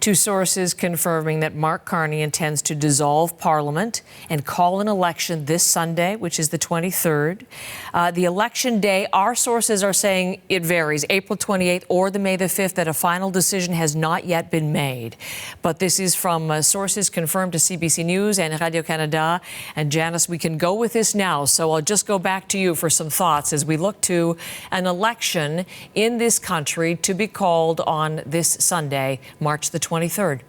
to sources confirming that Mark Carney intends to dissolve Parliament and call an election this Sunday, which is the 23rd. The election day, our sources are saying it varies, April 28th or the May the 5th, that a final decision has not yet been made. But this is from sources confirmed to CBC News and Radio-Canada. And Janice, we can go with this now. So I'll just go back to you for some thoughts as we look to an election in this country to be called on this Sunday, March the 23rd.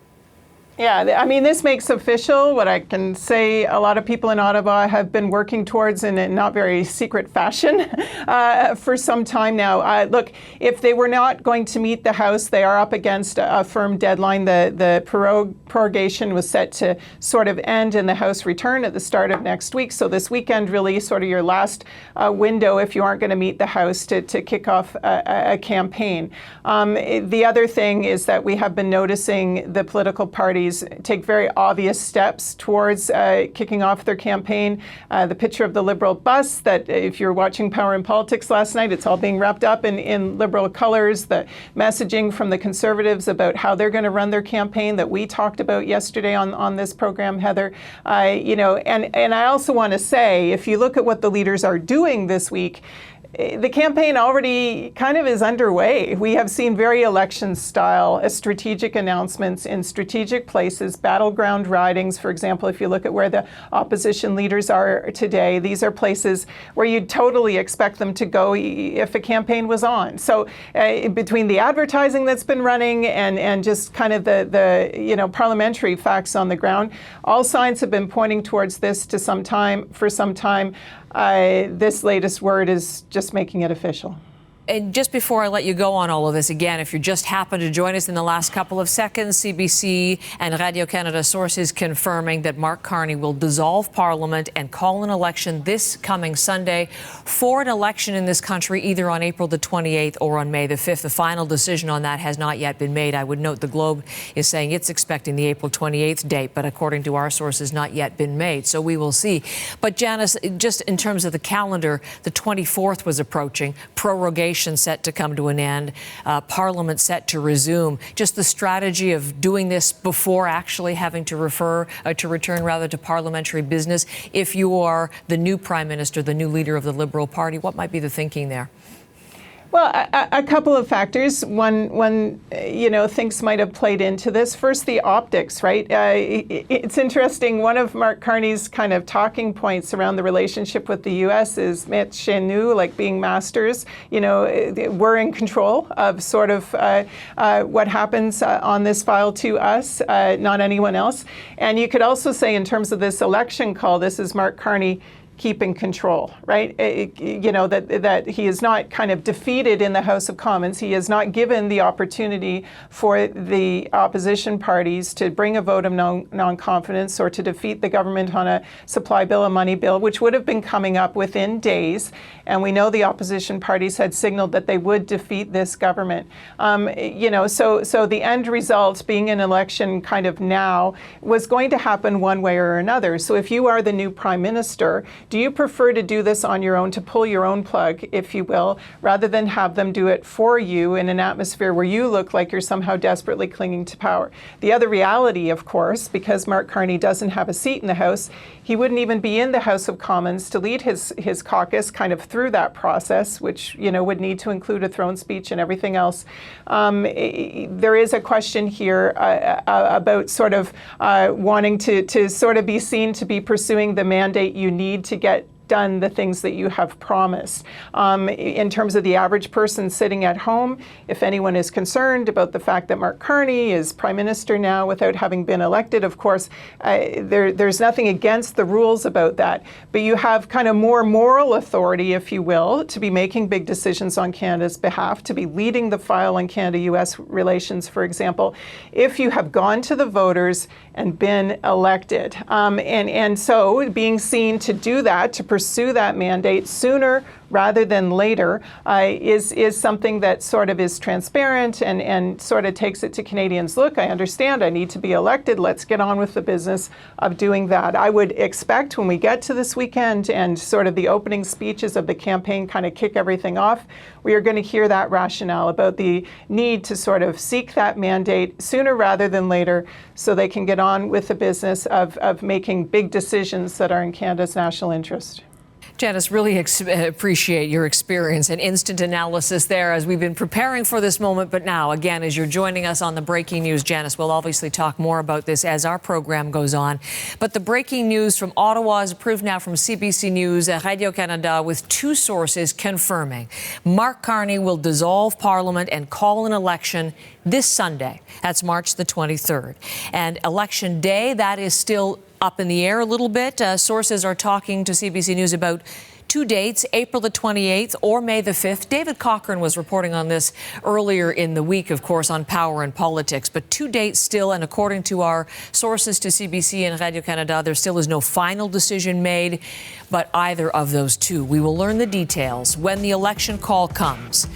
Yeah, I mean, this makes official what I can say a lot of people in Ottawa have been working towards in a not very secret fashion for some time now. Look, if they were not going to meet the House, they are up against a firm deadline. The prorogation was set to sort of end and the House return at the start of next week. So this weekend really sort of your last window if you aren't going to meet the House to kick off a campaign. The other thing is that we have been noticing the political parties take very obvious steps towards kicking off their campaign. The picture of the Liberal bus that, if you're watching Power and Politics last night, it's all being wrapped up in Liberal colors. The messaging from the Conservatives about how they're going to run their campaign that we talked about yesterday on this program, Heather. And I also want to say, if you look at what the leaders are doing this week, the campaign already kind of is underway. We have seen very election-style strategic announcements in strategic places, battleground ridings. For example, if you look at where the opposition leaders are today, these are places where you'd totally expect them to go if a campaign was on. So between the advertising that's been running and just kind of the parliamentary facts on the ground, all signs have been pointing towards this for some time. This latest word is just making it official. And just before I let you go on all of this, again, if you just happen to join us in the last couple of seconds, CBC and Radio-Canada sources confirming that Mark Carney will dissolve Parliament and call an election this coming Sunday for an election in this country, either on April the 28th or on May the 5th. The final decision on that has not yet been made. I would note the Globe is saying it's expecting the April 28th date, but according to our sources, not yet been made. So we will see. But Janice, just in terms of the calendar, the 24th was approaching, prorogation set to come to an end, Parliament set to resume. Just the strategy of doing this before actually having to return to parliamentary business. If you are the new Prime Minister, the new leader of the Liberal Party, what might be the thinking there? Well, a couple of factors. One, things might have played into this. First, the optics, right? It's interesting. One of Mark Carney's kind of talking points around the relationship with the U.S. is "mettre chez nous," like being masters. We're in control of sort of what happens on this file to us, not anyone else. And you could also say, in terms of this election call, this is Mark Carney keeping control, right? That he is not kind of defeated in the House of Commons. He is not given the opportunity for the opposition parties to bring a vote of non-confidence or to defeat the government on a supply bill, a money bill, which would have been coming up within days. And we know the opposition parties had signaled that they would defeat this government. So the end result, being an election kind of now, was going to happen one way or another. So if you are the new Prime Minister, do you prefer to do this on your own, to pull your own plug, if you will, rather than have them do it for you in an atmosphere where you look like you're somehow desperately clinging to power? The other reality, of course, because Mark Carney doesn't have a seat in the House, he wouldn't even be in the House of Commons to lead his caucus kind of through that process, which would need to include a throne speech and everything else. There is a question here about sort of wanting to sort of be seen to be pursuing the mandate you need to get done the things that you have promised. In terms of the average person sitting at home, if anyone is concerned about the fact that Mark Carney is Prime Minister now without having been elected, of course, there's nothing against the rules about that. But you have kind of more moral authority, if you will, to be making big decisions on Canada's behalf, to be leading the file on Canada-US relations, for example, if you have gone to the voters and been elected. And so being seen to do that, to pursue that mandate sooner rather than later is something that sort of is transparent and sort of takes it to Canadians. Look, I understand I need to be elected. Let's get on with the business of doing that. I would expect when we get to this weekend and sort of the opening speeches of the campaign kind of kick everything off, we are going to hear that rationale about the need to sort of seek that mandate sooner rather than later so they can get on with the business of making big decisions that are in Canada's national interest. Janice, really appreciate your experience and instant analysis there as we've been preparing for this moment. But now, again, as you're joining us on the breaking news, Janice, we'll obviously talk more about this as our program goes on. But the breaking news from Ottawa is approved now from CBC News and Radio-Canada with two sources confirming Mark Carney will dissolve Parliament and call an election this Sunday. That's March the 23rd. And Election Day, that is still up in the air a little bit. Sources are talking to CBC News about two dates, April the 28th or May the 5th. David Cochrane was reporting on this earlier in the week, of course, on Power and Politics. But two dates still, and according to our sources to CBC and Radio-Canada, there still is no final decision made, but either of those two. We will learn the details when the election call comes.